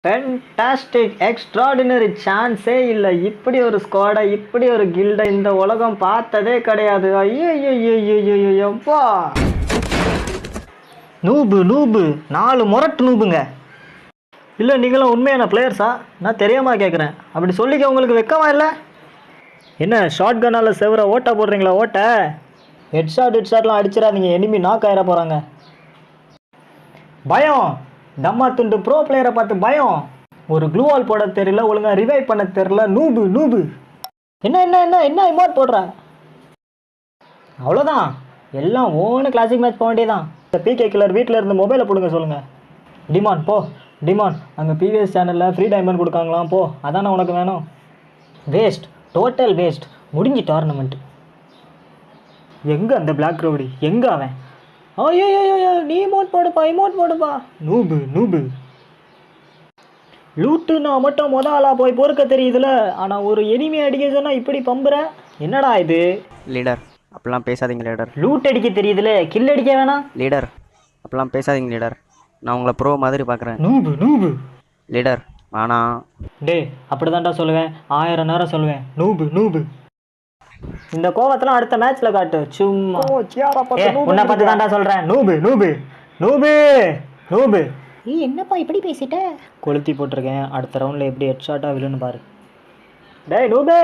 Fantastic extraordinary சான்ஸே இல்லை. இப்படி ஒரு ஸ்குவாடை இப்படி ஒரு கில்டை இந்த உலகம் பார்த்ததே கிடையாது. ஐயோப்பா நூபு நூபு 4 முரட்டு நூபுங்க. இல்லை நீங்களும் உண்மையான பிளேயர்ஸா? நான் தெரியாமல் கேட்குறேன். அப்படி சொல்லிக்க உங்களுக்கு வெக்கமா இல்லை? என்ன ஷார்ட் கன்னால் செவரை ஓட்டா போடுறீங்களா? ஓட்ட ஹெட்ஷாட்லாம் அடிச்சிடாதீங்க, எனிமி நாக் ஆயிட போகிறாங்க. பயம் தம்மா துண்டு ப்ரோ பிளேயரை பார்த்து பயம். ஒரு க்ளூவால் போட தெரியல, ஒழுங்காக ரிவைவ் பண்ண தெரியல. நூபு நூபு என்ன என்ன என்ன என்ன இமோட் போடுற? அவ்வளோதான், எல்லாம் ஓன்னு கிளாசிக் மேட்ச் போக வேண்டியதான். இந்த பிகே கில்லர் வீட்டில் இருந்து மொபைலை கொடுங்க சொல்லுங்கள். டிமான் போ டிமான், அங்கே பிவிஎஸ் சேனலில் ஃப்ரீ டைமண்ட் கொடுக்காங்களாம், போ. அதானே உனக்கு வேணும். Waste, total waste. முடிஞ்சு டோர்னமெண்ட். எங்கே அந்த பிளாக் ரவுடி? எங்கே அவன்? ஐயோ நீ இமோட் போடுப்பா. நூபு நூபு லூட்டு நான் மட்டும் ஆளாக போய் பொறுக்க தெரியுதுல, ஆனால் ஒரு எனிமி அடிக்க சொன்னால் இப்படி பம்புற. என்னடா இது? லீடர் அப்படிலாம் பேசாதீங்க லீடர். லூட் அடிக்க தெரியுதுல, கில் அடிக்க வேணாம். லீடர் அப்படிலாம் பேசாதீங்க லீடர், நான் உங்களை ப்ரோ மாதிரி பார்க்குறேன். நூபு நூபு லீடர் வேணாம். டே அப்படி தான்டா சொல்லுவேன், 1000 நேரம் சொல்லுவேன். நூபு நூபு இந்த கோவத்தெல்லாம் அடுத்த மேட்ச்ல காட்டு. சும்மா உன்னை பார்த்து தான்டா சொல்கிறேன். நூபு நூபு நூபு நூபு. என்னப்பா இப்படி பேசிட்ட? கொளுத்தி போட்டிருக்கேன். அடுத்த ரவுண்டில் எப்படி ஹெட் ஷாட்டாக விழுன்னு பாரு. டேய் நூபே.